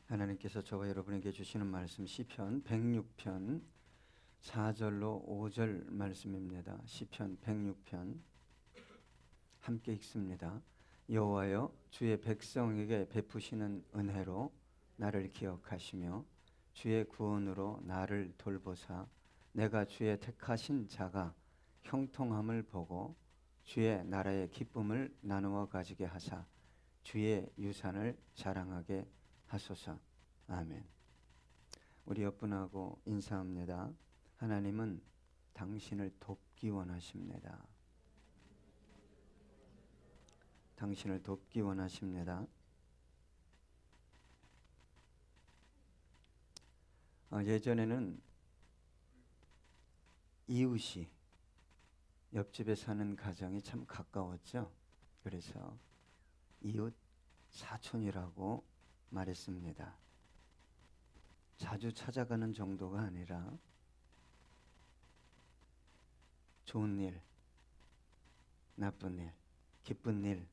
하나님께서 저와 여러분에게 주시는 말씀 시편 106편 4절로 5절 말씀입니다. 시편 106편 함께 읽습니다. 여호와여, 주의 백성에게 베푸시는 은혜로 나를 기억하시며 주의 구원으로 나를 돌보사 내가 주의 택하신 자가 형통함을 보고 주의 나라의 기쁨을 나누어 가지게 하사 주의 유산을 자랑하게 하소서. 아멘. 우리 옆분하고 인사합니다. 하나님은 당신을 돕기 원하십니다. 당신을 돕기 원하십니다. 예전에는 이웃이 옆집에 사는 가정이 참 가까웠죠. 그래서 이웃 사촌이라고 말했습니다. 자주 찾아가는 정도가 아니라 좋은 일, 나쁜 일, 기쁜 일,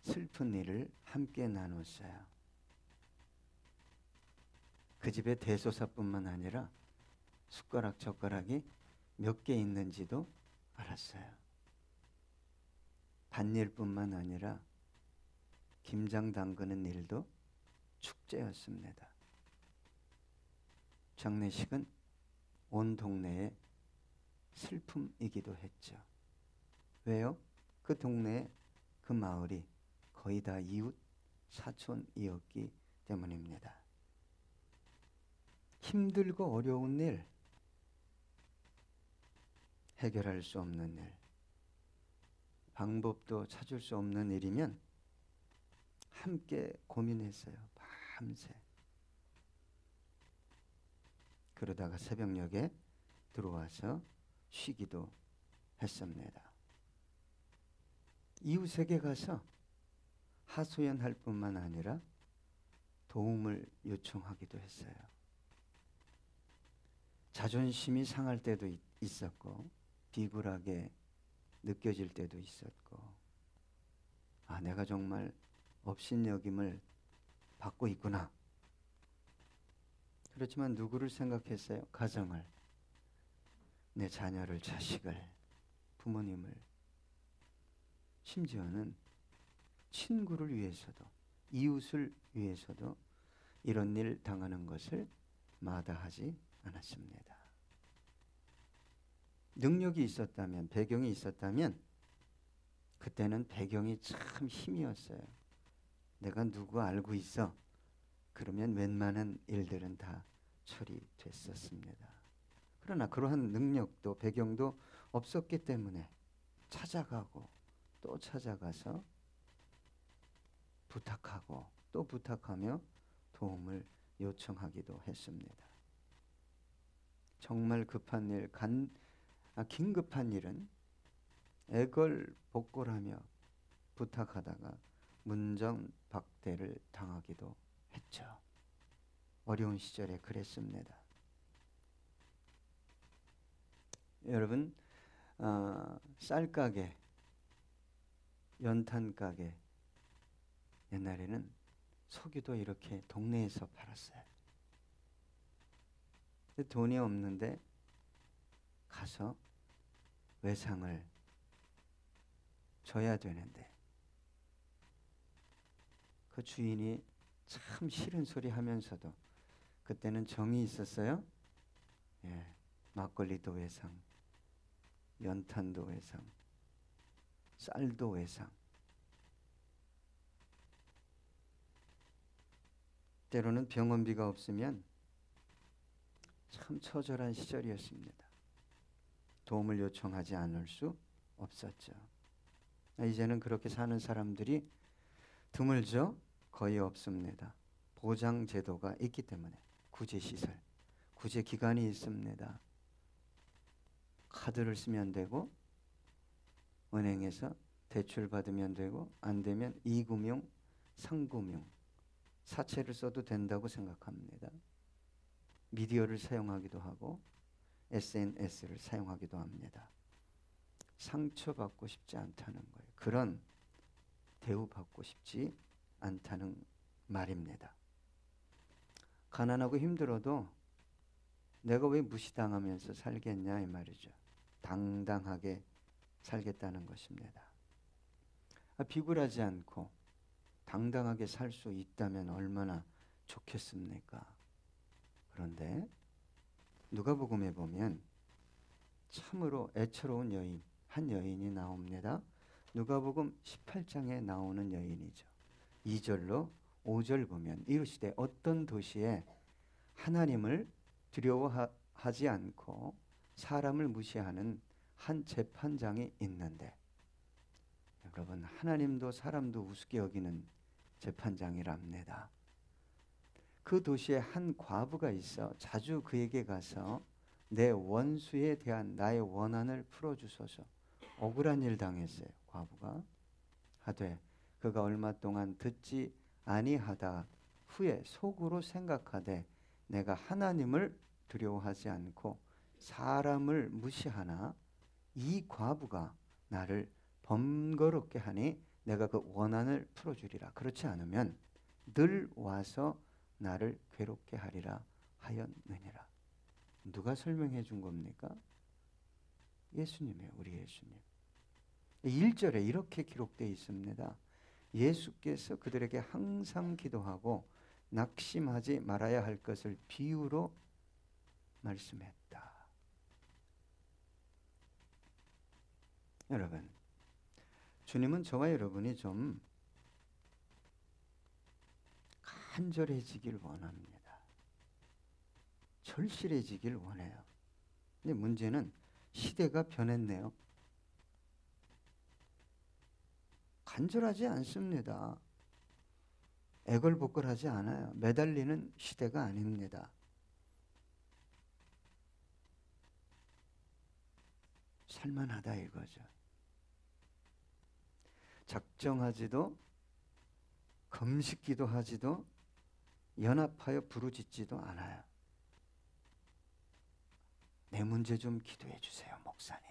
슬픈 일을 함께 나눴어요. 그 집에 대소사뿐만 아니라 숟가락 젓가락이 몇 개 있는지도 알았어요. 밭일뿐만 아니라 김장 담그는 일도 축제였습니다. 장례식은 온 동네의 슬픔이기도 했죠. 왜요? 그 동네, 그 마을이 거의 다 이웃 사촌이었기 때문입니다. 힘들고 어려운 일, 해결할 수 없는 일, 방법도 찾을 수 없는 일이면 함께 고민했어요. 밤새. 그러다가 새벽녘에 들어와서 쉬기도 했습니다. 이웃에게 가서 하소연할 뿐만 아니라 도움을 요청하기도 했어요. 자존심이 상할 때도 있었고 비굴하게 느껴질 때도 있었고, 내가 정말 업신여김을 받고 있구나. 그렇지만 누구를 생각했어요? 가정을, 내 자녀를, 자식을, 부모님을, 심지어는 친구를 위해서도, 이웃을 위해서도 이런 일 당하는 것을 마다하지 않았습니다. 능력이 있었다면, 배경이 있었다면 그때는 배경이 참 힘이었어요. 내가 누구 알고 있어. 그러면 웬만한 일들은 다 처리됐었습니다. 그러나 그러한 능력도 배경도 없었기 때문에 찾아가고 또 찾아가서 부탁하고 또 부탁하며 도움을 요청하기도 했습니다. 정말 급한 일, 긴급한 일은 애걸복걸하며 부탁하다가 문전박대를 당하기도 했죠. 어려운 시절에 그랬습니다. 여러분, 쌀가게, 연탄가게, 옛날에는 석유도 이렇게 동네에서 팔았어요. 돈이 없는데 가서 외상을 줘야 되는데 그 주인이 참 싫은 소리 하면서도 그때는 정이 있었어요. 막걸리도 외상, 연탄도 외상, 쌀도 외상. 때로는 병원비가 없으면 참 처절한 시절이었습니다. 도움을 요청하지 않을 수 없었죠. 이제는 그렇게 사는 사람들이 드물죠? 거의 없습니다. 보장제도가 있기 때문에 구제시설, 구제기관이 있습니다. 카드를 쓰면 되고 은행에서 대출 받으면 되고, 안 되면 2금융, 3금융 사채를 써도 된다고 생각합니다. 미디어를 사용하기도 하고 SNS를 사용하기도 합니다. 상처받고 싶지 않다는 거예요. 그런 대우받고 싶지 않다는 말입니다. 가난하고 힘들어도 내가 왜 무시당하면서 살겠냐 이 말이죠. 당당하게 살겠다는 것입니다. 비굴하지 않고 당당하게 살 수 있다면 얼마나 좋겠습니까? 그런데 누가복음에 보면 참으로 애처로운 여인, 한 여인이 나옵니다. 누가복음 18장에 나오는 여인이죠. 2절로 5절 보면 이르시되 어떤 도시에 하나님을 두려워하지 않고 사람을 무시하는 한 재판장이 있는데, 여러분 하나님도 사람도 우습게 여기는 재판장이랍니다. 그 도시에 한 과부가 있어 자주 그에게 가서 내 원수에 대한 나의 원한을 풀어주소서. 억울한 일 당했어요. 과부가 하되 그가 얼마 동안 듣지 아니하다 후에 속으로 생각하되 내가 하나님을 두려워하지 않고 사람을 무시하나 이 과부가 나를 번거롭게 하니 내가 그 원한을 풀어주리라. 그렇지 않으면 늘 와서 나를 괴롭게 하리라 하였느니라. 누가 설명해 준 겁니까? 예수님이에요. 우리 예수님. 1절에 이렇게 기록되어 있습니다. 예수께서 그들에게 항상 기도하고 낙심하지 말아야 할 것을 비유로 말씀했다. 여러분, 주님은 저와 여러분이 좀 간절해지길 원합니다. 절실해지길 원해요. 근데 문제는 시대가 변했네요. 간절하지 않습니다. 애걸복걸하지 않아요. 매달리는 시대가 아닙니다. 살만하다 이거죠. 작정하지도 금식기도 하지도 연합하여 부르짖지도 않아요. 내 문제 좀 기도해 주세요, 목사님.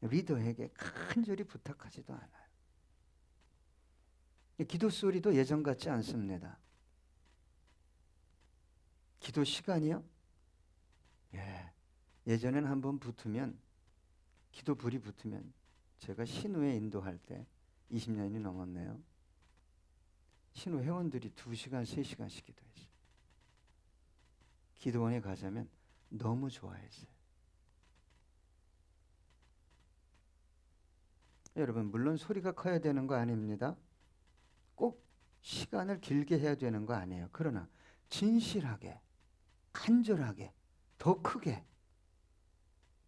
리더에게 간절히 부탁하지도 않아요. 기도 소리도 예전 같지 않습니다. 기도 시간이요? 예전엔 한번 붙으면, 기도 불이 붙으면, 제가 신우회 인도할 때 20년이 넘었네요. 신우 회원들이 2시간, 3시간씩 기도했어요. 기도원에 가자면 너무 좋아했어요. 여러분, 물론 소리가 커야 되는 거 아닙니다. 꼭 시간을 길게 해야 되는 거 아니에요. 그러나 진실하게, 간절하게, 더 크게,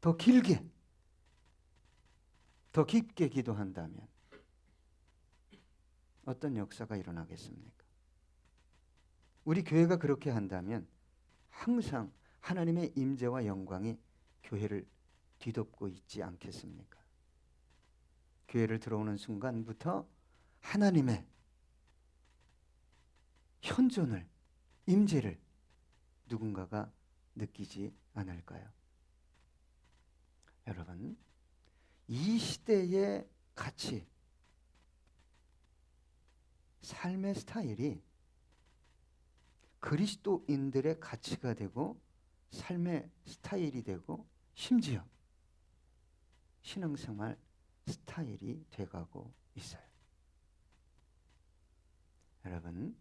더 길게, 더 깊게 기도한다면 어떤 역사가 일어나겠습니까? 우리 교회가 그렇게 한다면 항상 하나님의 임재와 영광이 교회를 뒤덮고 있지 않겠습니까? 교회를 들어오는 순간부터 하나님의 현존을, 임재를 누군가가 느끼지 않을까요? 여러분, 이 시대의 가치, 삶의 스타일이 그리스도인들의 가치가 되고 삶의 스타일이 되고 심지어 신앙생활 스타일이 돼가고 있어요. 여러분,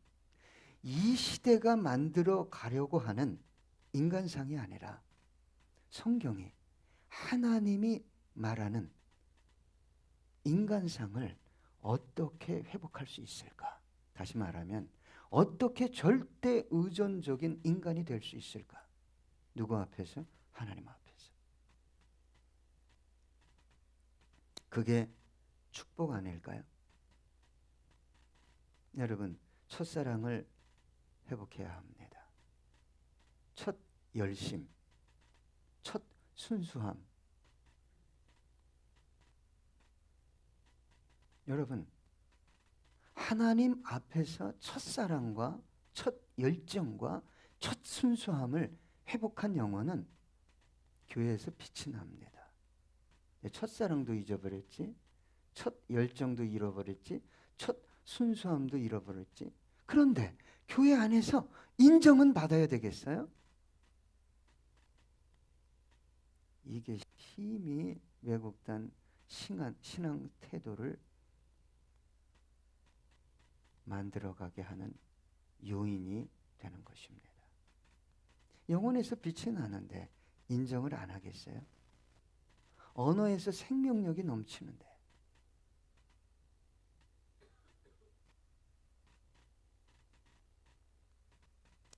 이 시대가 만들어 가려고 하는 인간상이 아니라 성경이, 하나님이 말하는 인간상을 어떻게 회복할 수 있을까? 다시 말하면 어떻게 절대 의존적인 인간이 될 수 있을까? 누구 앞에서? 하나님 앞에서. 그게 축복 아닐까요? 여러분, 첫사랑을 회복해야 합니다. 첫 열심, 첫 순수함. 여러분, 하나님 앞에서 첫사랑과 첫 열정과 첫 순수함을 회복한 영혼은 교회에서 빛이 납니다. 첫사랑도 잊어버렸지, 첫 열정도 잃어버렸지, 첫 순수함도 잃어버렸지. 그런데 교회 안에서 인정은 받아야 되겠어요? 이게 힘이 왜곡된 신앙 태도를 만들어가게 하는 요인이 되는 것입니다. 영혼에서 빛이 나는데 인정을 안 하겠어요? 언어에서 생명력이 넘치는데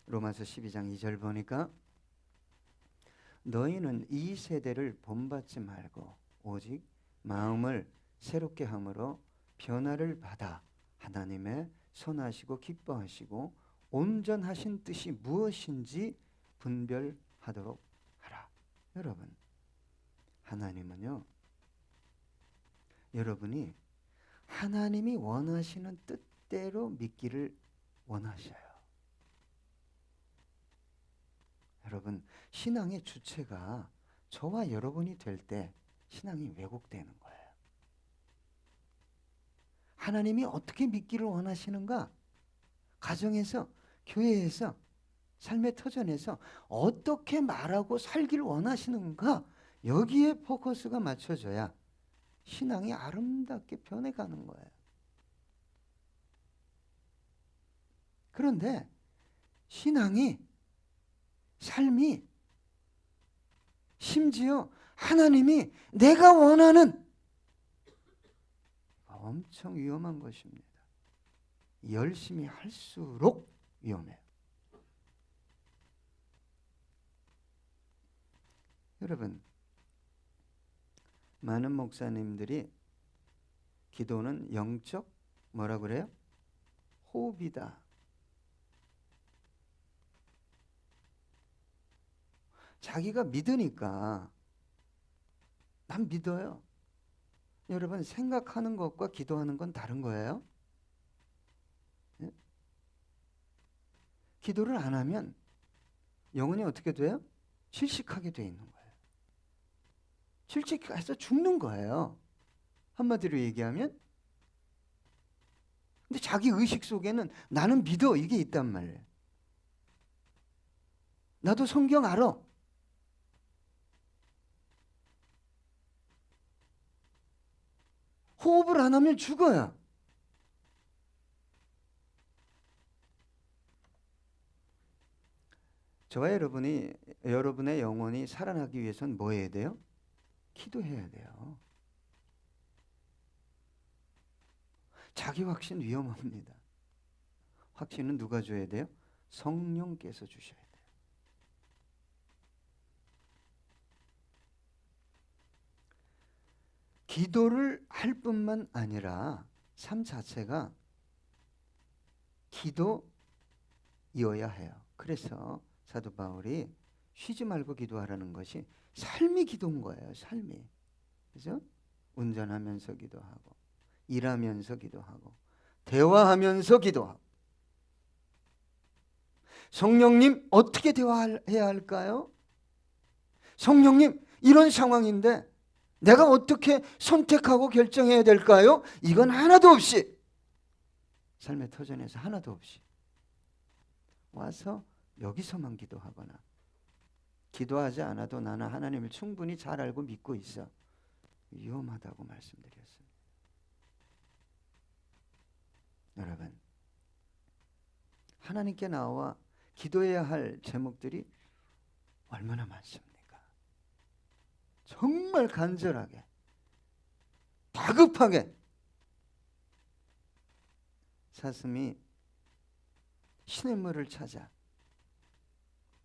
로마서 12장 2절 보니까 너희는 이 세대를 본받지 말고 오직 마음을 새롭게 함으로 변화를 받아 하나님의 선하시고 기뻐하시고 온전하신 뜻이 무엇인지 분별하도록 하라. 여러분, 하나님은요, 여러분이 하나님이 원하시는 뜻대로 믿기를 원하셔요. 여러분, 신앙의 주체가 저와 여러분이 될 때 신앙이 왜곡되는 거예요. 하나님이 어떻게 믿기를 원하시는가? 가정에서, 교회에서, 삶의 터전에서 어떻게 말하고 살기를 원하시는가? 여기에 포커스가 맞춰져야 신앙이 아름답게 변해가는 거예요. 그런데 신앙이, 삶이, 심지어 하나님이 내가 원하는 엄청 위험한 것입니다. 열심히 할수록 위험해요. 여러분, 많은 목사님들이 기도는 영적 뭐라 그래요? 호흡이다. 자기가 믿으니까 난 믿어요. 여러분, 생각하는 것과 기도하는 건 다른 거예요. 예? 기도를 안 하면 영혼이 어떻게 돼요? 질식하게 돼 있는 거예요. 질식해서 죽는 거예요. 한마디로 얘기하면. 근데 자기 의식 속에는 나는 믿어 이게 있단 말이에요. 나도 성경 알아. 호흡을 안 하면 죽어요. 저와 여러분의 영혼이 살아나기 위해서는 뭐 해야 돼요? 기도해야 돼요. 자기 확신 위험합니다. 확신은 누가 줘야 돼요? 성령께서 주셔야 돼요. 기도를 할 뿐만 아니라 삶 자체가 기도이어야 해요. 그래서 사도 바울이 쉬지 말고 기도하라는 것이 삶이 기도인 거예요. 삶이. 그죠? 운전하면서 기도하고 일하면서 기도하고 대화하면서 기도하고. 성령님 어떻게 대화해야 할까요? 성령님 이런 상황인데 내가 어떻게 선택하고 결정해야 될까요? 이건 하나도 없이 삶의 터전에서 하나도 없이 와서 여기서만 기도하거나 기도하지 않아도 나는 하나님을 충분히 잘 알고 믿고 있어. 위험하다고 말씀드렸습니다. 여러분, 하나님께 나와 기도해야 할 제목들이 얼마나 많습니까? 정말 간절하게, 다급하게 사슴이 시냇물을 찾아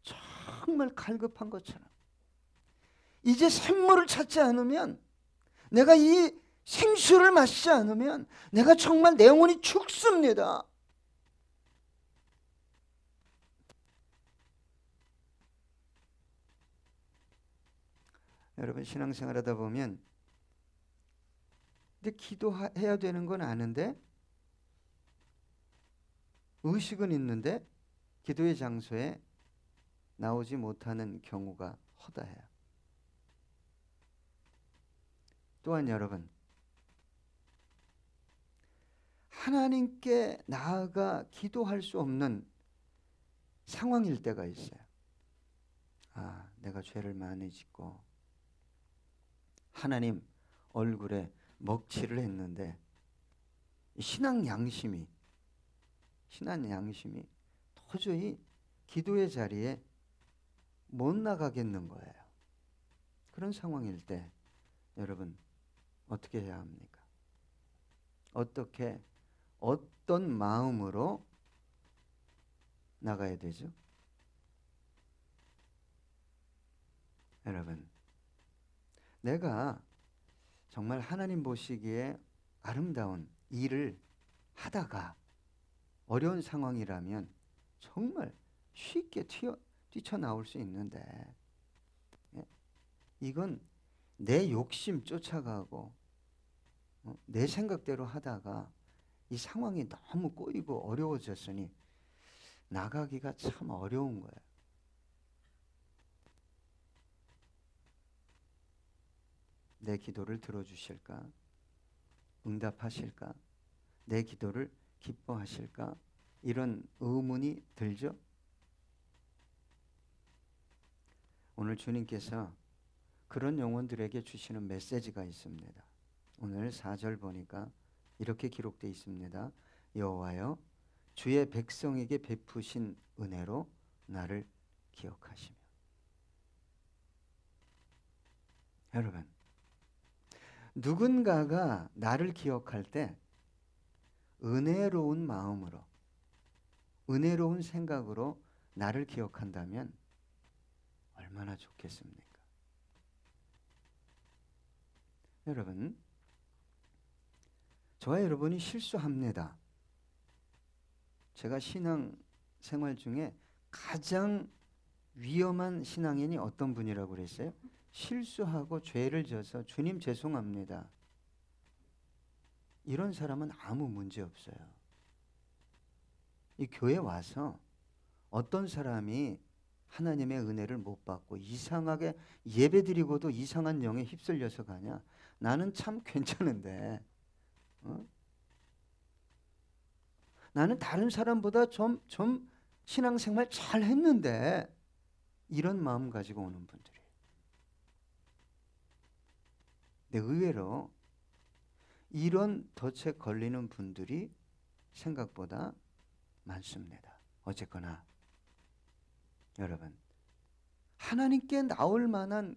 정말 갈급한 것처럼 이제 샘물을 찾지 않으면 내가 이 생수를 마시지 않으면 내가 정말 내 영혼이 죽습니다. 여러분 신앙생활하다 보면 근데 기도해야 되는 건 아는데 의식은 있는데 기도의 장소에 나오지 못하는 경우가 허다해요. 또한 여러분 하나님께 나아가 기도할 수 없는 상황일 때가 있어요. 아, 내가 죄를 많이 짓고 하나님 얼굴에 먹칠을 했는데 신앙 양심이 도저히 기도의 자리에 못 나가겠는 거예요. 그런 상황일 때 여러분 어떻게 해야 합니까? 어떤 마음으로 나가야 되죠? 여러분, 내가 정말 하나님 보시기에 아름다운 일을 하다가 어려운 상황이라면 정말 쉽게 뛰쳐나올 수 있는데, 이건 내 욕심 쫓아가고 내 생각대로 하다가 이 상황이 너무 꼬이고 어려워졌으니 나가기가 참 어려운 거예요. 내 기도를 들어주실까? 응답하실까? 내 기도를 기뻐하실까? 이런 의문이 들죠? 오늘 주님께서 그런 영혼들에게 주시는 메시지가 있습니다. 오늘 4절 보니까 이렇게 기록되어 있습니다. 여호와여 주의 백성에게 베푸신 은혜로 나를 기억하시며. 여러분, 누군가가 나를 기억할 때 은혜로운 마음으로, 은혜로운 생각으로 나를 기억한다면 얼마나 좋겠습니까? 여러분, 저와 여러분이 실수합니다. 제가 신앙 생활 중에 가장 위험한 신앙인이 어떤 분이라고 그랬어요? 실수하고 죄를 져서 주님 죄송합니다. 이런 사람은 아무 문제 없어요. 이 교회 와서 어떤 사람이 하나님의 은혜를 못 받고 이상하게 예배드리고도 이상한 영에 휩쓸려서 가냐? 나는 참 괜찮은데 나는 다른 사람보다 좀 신앙생활 잘 했는데 이런 마음 가지고 오는 분들이. 근데 의외로 이런 덫에 걸리는 분들이 생각보다 많습니다. 어쨌거나 여러분, 하나님께 나올 만한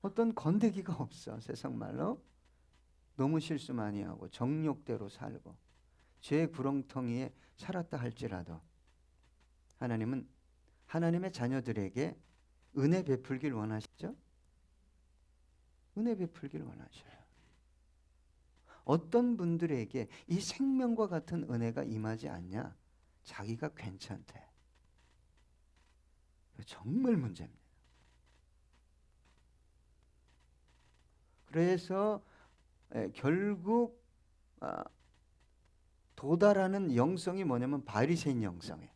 어떤 건더기가 없어. 세상 말로 너무 실수 많이 하고 정욕대로 살고 죄의 구렁텅이에 살았다 할지라도 하나님은 하나님의 자녀들에게 은혜 베풀길 원하시죠? 은혜 베풀길 원하셔요. 어떤 분들에게 이 생명과 같은 은혜가 임하지 않냐? 자기가 괜찮대. 정말 문제입니다. 그래서 결국 도달하는 영성이 뭐냐면 바리새인 영성이에요.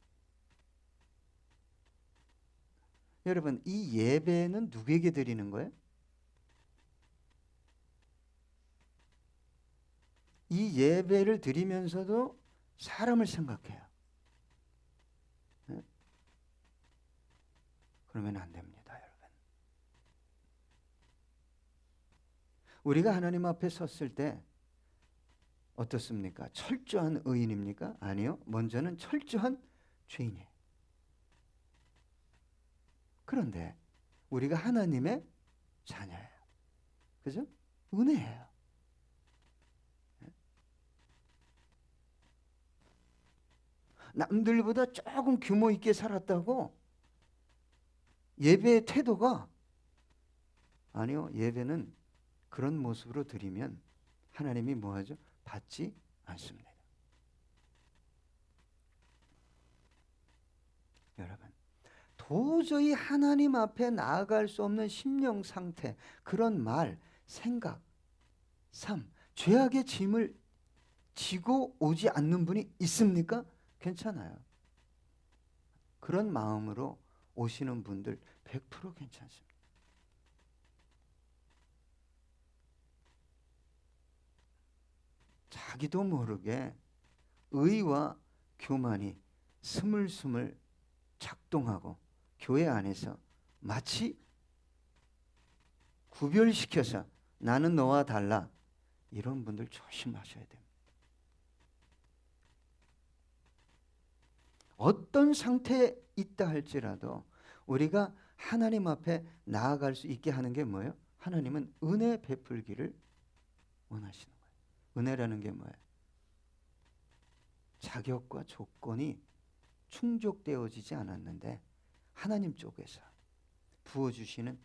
여러분, 이 예배는 누구에게 드리는 거예요? 이 예배를 드리면서도 사람을 생각해요. 네? 그러면 안 됩니다, 여러분. 우리가 하나님 앞에 섰을 때 어떻습니까? 철저한 의인입니까? 아니요. 먼저는 철저한 죄인이에요. 그런데 우리가 하나님의 자녀예요. 그죠? 은혜예요. 남들보다 조금 규모 있게 살았다고 예배의 태도가 아니요. 예배는 그런 모습으로 드리면 하나님이 뭐하죠? 받지 않습니다. 여러분, 도저히 하나님 앞에 나아갈 수 없는 심령 상태, 그런 말, 생각, 삶, 죄악의 짐을 지고 오지 않는 분이 있습니까? 괜찮아요. 그런 마음으로 오시는 분들 100% 괜찮습니다. 자기도 모르게 의와 교만이 스물스물 작동하고 교회 안에서 마치 구별시켜서 나는 너와 달라, 이런 분들 조심하셔야 됩니다. 어떤 상태에 있다 할지라도 우리가 하나님 앞에 나아갈 수 있게 하는 게 뭐예요? 하나님은 은혜 베풀기를 원하시는 거예요. 은혜라는 게 뭐예요? 자격과 조건이 충족되어지지 않았는데 하나님 쪽에서 부어주시는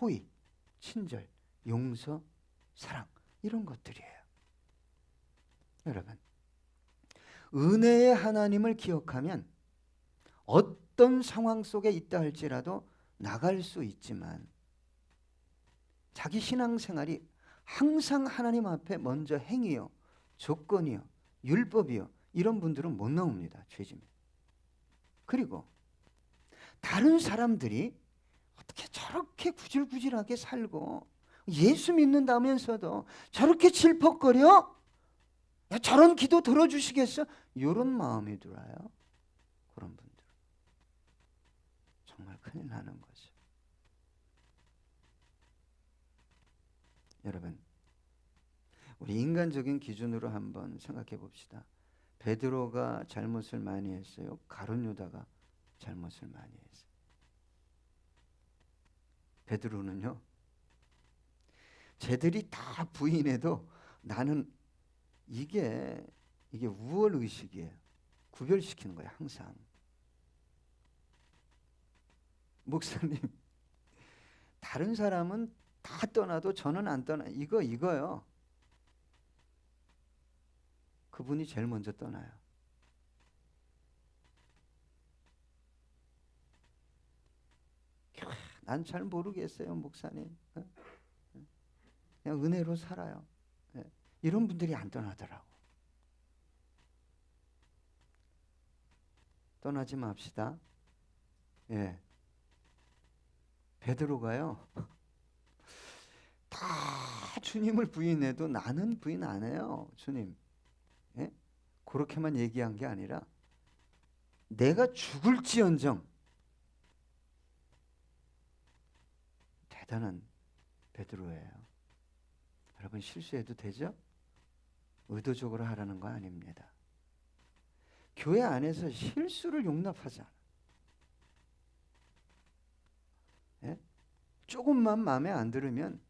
호의, 친절, 용서, 사랑, 이런 것들이에요. 여러분, 은혜의 하나님을 기억하면 어떤 상황 속에 있다 할지라도 나갈 수 있지만 자기 신앙생활이 항상 하나님 앞에 먼저 행위요, 조건이요, 율법이요, 이런 분들은 못 나옵니다. 죄짐에. 그리고 다른 사람들이 어떻게 저렇게 구질구질하게 살고 예수 믿는다면서도 저렇게 질퍽거려? 야, 저런 기도 들어주시겠어? 이런 마음이 들어요. 그런 분들 정말 큰일 나는 거죠. 여러분, 우리 인간적인 기준으로 한번 생각해 봅시다. 베드로가 잘못을 많이 했어요? 가룟 유다가 잘못을 많이 했어요? 베드로는요, 쟤들이 다 부인해도 나는 이게 우월 의식이에요. 구별시키는 거예요, 항상. 목사님, 다른 사람은 다 떠나도 저는 안 떠나. 이거요. 그분이 제일 먼저 떠나요. 난 잘 모르겠어요, 목사님. 그냥 은혜로 살아요. 이런 분들이 안 떠나더라고. 떠나지 맙시다. 예. 베드로가요, 다 주님을 부인해도 나는 부인 안 해요, 주님. 예? 그렇게만 얘기한 게 아니라 내가 죽을지언정. 대단한 베드로예요. 여러분, 실수해도 되죠? 의도적으로 하라는 거 아닙니다. 교회 안에서 실수를 용납하지 않아. 예? 조금만 마음에 안 들으면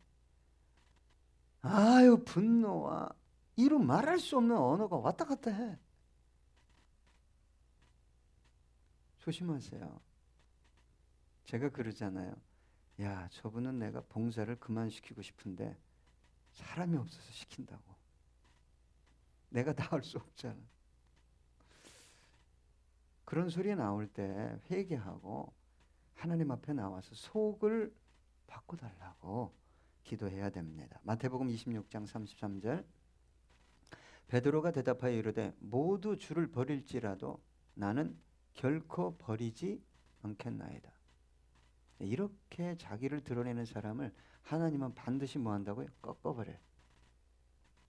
아유, 분노와 이루 말할 수 없는 언어가 왔다 갔다 해. 조심하세요. 제가 그러잖아요. 야, 저분은 내가 봉사를 그만시키고 싶은데 사람이 없어서 시킨다고. 내가 다 할 수 없잖아. 그런 소리 나올 때 회개하고 하나님 앞에 나와서 속을 바꿔달라고 기도해야 됩니다. 마태복음 26장 33절, 베드로가 대답하여 이르되 모두 주를 버릴지라도 나는 결코 버리지 않겠나이다. 이렇게 자기를 드러내는 사람을 하나님은 반드시 뭐 한다고요? 꺾어버려요.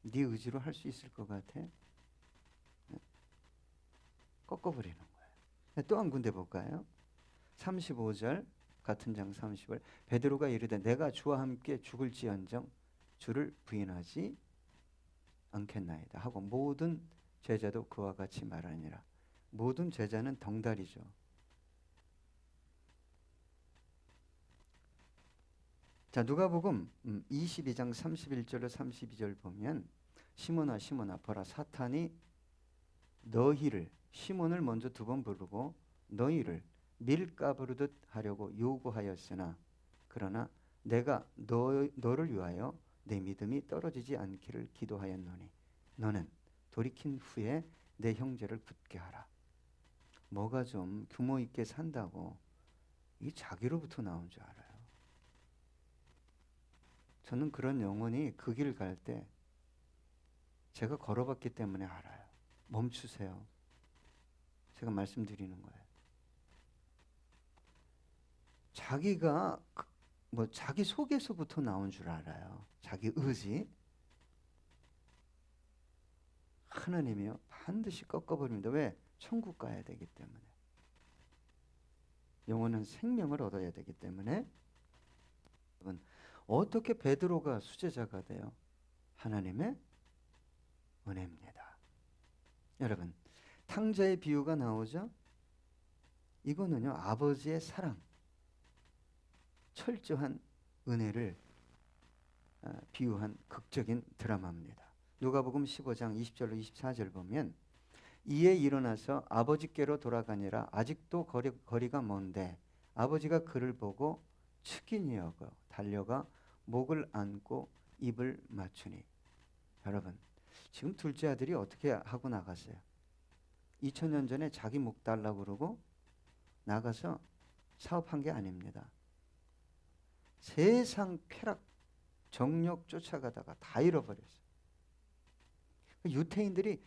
네 의지로 할 수 있을 것 같아? 꺾어버리는 거예요. 또 한 군데 볼까요? 35절, 같은 장 30절, 베드로가 이르되 내가 주와 함께 죽을지언정 주를 부인하지 않겠나이다 하고 모든 제자도 그와 같이 말하니라. 모든 제자는 덩달이죠. 자, 누가복음 22장 31절로 32절 보면 시몬아 시몬아 보라, 사탄이 너희를, 시몬을 먼저 두 번 부르고 너희를 밀가 부르듯 하려고 요구하였으나 그러나 내가 너를 위하여 내 믿음이 떨어지지 않기를 기도하였노니 너는 돌이킨 후에 내 형제를 붙게 하라. 뭐가 좀 규모 있게 산다고 이 자기로부터 나온 줄 알아요. 저는 그런 영혼이 그 길 갈 때 제가 걸어봤기 때문에 알아요. 멈추세요. 제가 말씀드리는 거예요. 자기가 자기 속에서부터 나온 줄 알아요. 자기 의지. 하나님이요 반드시 꺾어버립니다. 왜? 천국 가야 되기 때문에. 영원한 생명을 얻어야 되기 때문에. 여러분, 어떻게 베드로가 수제자가 돼요? 하나님의 은혜입니다. 여러분, 탕자의 비유가 나오죠? 이거는요 아버지의 사랑, 철저한 은혜를 비유한 극적인 드라마입니다. 누가복음 15장 20절로 24절 보면 이에 일어나서 아버지께로 돌아가니라. 아직도 거리가 먼데 아버지가 그를 보고 측은히 여겨 달려가 목을 안고 입을 맞추니. 여러분, 지금 둘째 아들이 어떻게 하고 나갔어요? 2000년 전에 자기 목 달라고 그러고 나가서 사업한 게 아닙니다. 세상 쾌락 정력 쫓아가다가 다 잃어버렸어요. 유태인들이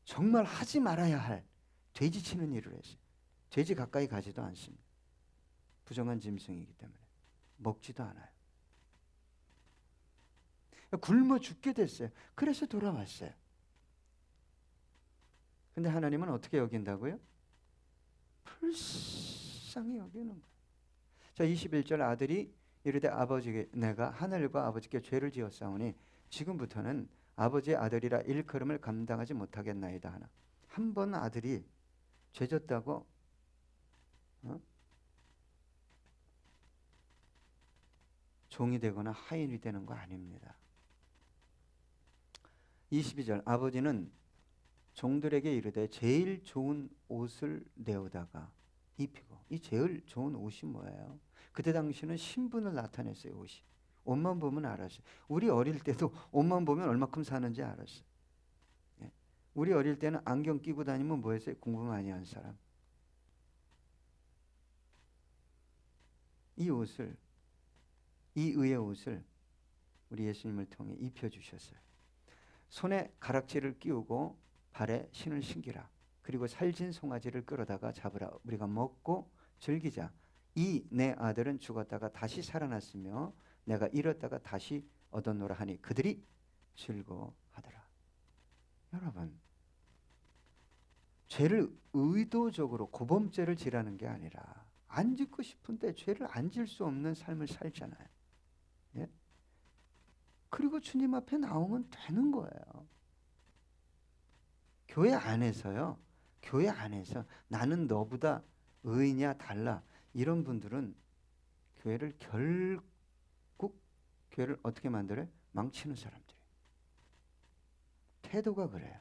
정말 하지 말아야 할 돼지 치는 일을 했어요. 돼지 가까이 가지도 않습니다. 부정한 짐승이기 때문에 먹지도 않아요. 굶어 죽게 됐어요. 그래서 돌아왔어요. 근데 하나님은 어떻게 여긴다고요? 불쌍히 여기는 거예요. 자, 21절 아들이 이르되 아버지께 내가 하늘과 아버지께 죄를 지었사오니 지금부터는 아버지의 아들이라 일컬음을 감당하지 못하겠나이다 하나. 한 번 아들이 죄졌다고 종이 되거나 하인이 되는 거 아닙니다. 22절 아버지는 종들에게 이르되 제일 좋은 옷을 내어다가 입히고. 이 제일 좋은 옷이 뭐예요? 그때 당시는 신분을 나타냈어요. 옷만 보면 알았어요. 우리 어릴 때도 옷만 보면 얼마큼 사는지 알았어요. 예. 우리 어릴 때는 안경 끼고 다니면 뭐였어요? 공부 많이 한 사람. 이 의의 옷을 우리 예수님을 통해 입혀주셨어요. 손에 가락지를 끼우고 발에 신을 신기라. 그리고 살진 송아지를 끌어다가 잡으라. 우리가 먹고 즐기자. 이 내 아들은 죽었다가 다시 살아났으며 내가 잃었다가 다시 얻었노라 하니 그들이 즐거워하더라. 여러분, 죄를 의도적으로 고범죄를 지라는 게 아니라 안 짓고 싶은데 죄를 안 질 수 없는 삶을 살잖아요. 예? 그리고 주님 앞에 나오면 되는 거예요. 교회 안에서요. 교회 안에서 나는 너보다 의인이야 달라. 이런 분들은 교회를 결국 교회를 어떻게 만들어요? 망치는 사람들이에요. 태도가 그래요.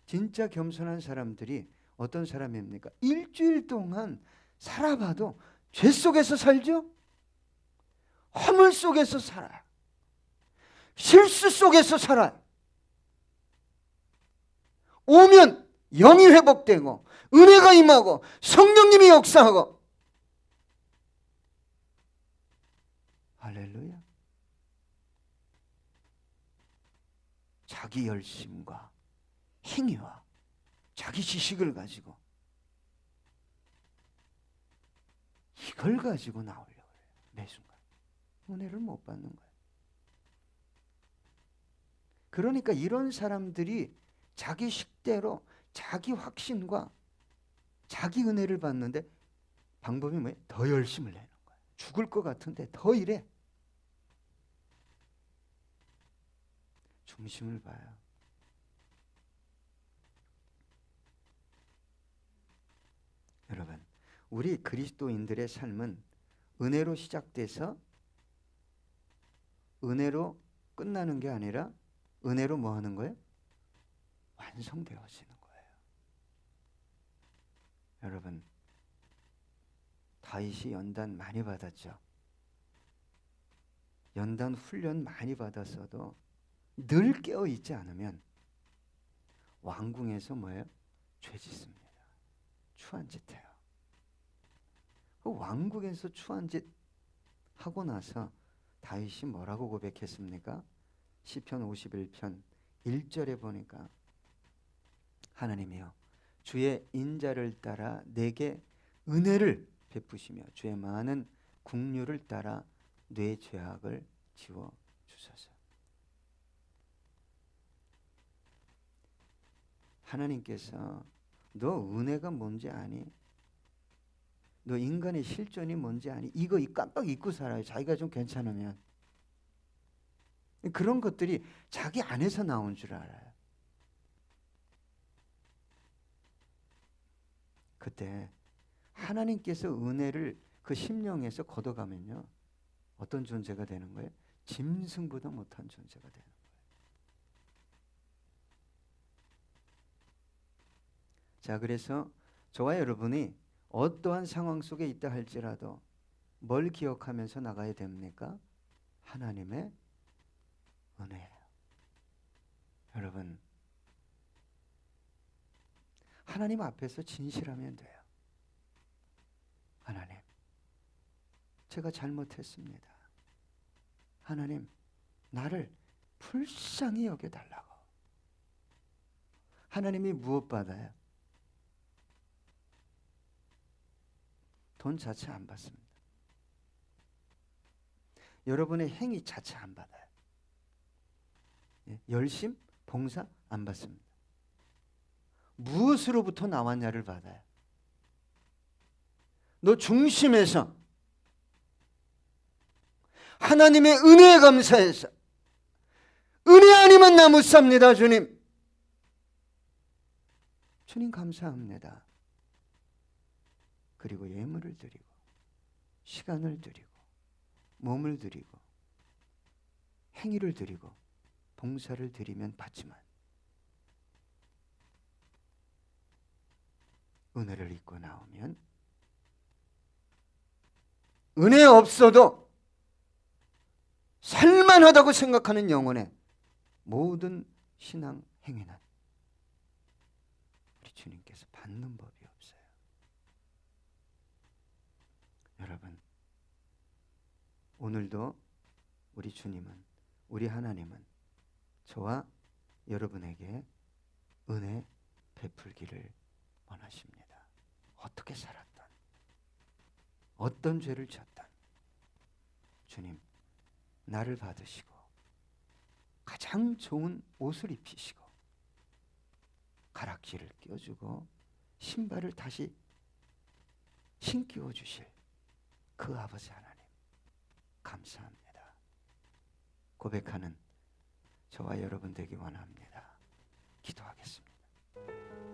진짜 겸손한 사람들이 어떤 사람입니까? 일주일 동안 살아봐도 죄 속에서 살죠? 허물 속에서 살아요. 실수 속에서 살아요. 오면 영이 회복되고 은혜가 임하고 성령님이 역사하고. 할렐루야. 자기 열심과 행위와 자기 지식을 가지고 이걸 가지고 나오려고 해요. 매 순간 은혜를 못 받는 거예요. 그러니까 이런 사람들이 자기 식대로 자기 확신과 자기 은혜를 받는데 방법이 뭐예요? 더 열심을 내는 거예요. 죽을 것 같은데 더 이래. 중심을 봐요. 여러분, 우리 그리스도인들의 삶은 은혜로 시작돼서 은혜로 끝나는 게 아니라 은혜로 뭐 하는 거예요? 완성되어지는 거예요. 여러분, 다윗이 연단 많이 받았죠. 연단 훈련 많이 받았어도 늘 깨어 있지 않으면 왕궁에서 뭐예요? 죄 짓습니다. 추한 짓 해요. 그 왕궁에서 추한 짓 하고 나서 다윗이 뭐라고 고백했습니까? 시편 51편 1절에 보니까 하나님이여 주의 인자를 따라 내게 은혜를 베푸시며 주의 많은 긍휼을 따라 내 죄악을 지워 주소서. 하나님께서 너 은혜가 뭔지 아니? 너 인간의 실존이 뭔지 아니? 이거 깜빡 잊고 살아요. 자기가 좀 괜찮으면. 그런 것들이 자기 안에서 나온 줄 알아요. 그때 하나님께서 은혜를 그 심령에서 걷어가면요, 어떤 존재가 되는 거예요? 짐승보다 못한 존재가 되는 거예요. 자, 그래서 저와 여러분이 어떠한 상황 속에 있다 할지라도 뭘 기억하면서 나가야 됩니까? 하나님의 은혜예요. 여러분, 하나님 앞에서 진실하면 돼요. 하나님, 제가 잘못했습니다. 하나님, 나를 불쌍히 여겨달라고. 하나님이 무엇 받아요? 돈 자체 안 받습니다. 여러분의 행위 자체 안 받아요. 열심, 봉사 안 받습니다. 무엇으로부터 나왔냐를 받아요. 너 중심에서 하나님의 은혜에 감사해서, 은혜 아니면 나 못 삽니다, 주님. 주님 감사합니다. 그리고 예물을 드리고 시간을 드리고 몸을 드리고 행위를 드리고 봉사를 드리면 받지만 은혜를 잊고 나오면 은혜 없어도 살만하다고 생각하는 영혼의 모든 신앙 행위는 우리 주님께서 받는 법이 없어요. 여러분, 오늘도 우리 주님은, 우리 하나님은 저와 여러분에게 은혜 베풀기를 원하십니다. 어떻게 살았던, 어떤 죄를 졌던 주님, 나를 받으시고 가장 좋은 옷을 입히시고 가락지를 껴주고 신발을 다시 신기워 주실 그 아버지 하나님, 감사합니다. 고백하는 저와 여러분 되기 원합니다. 기도하겠습니다.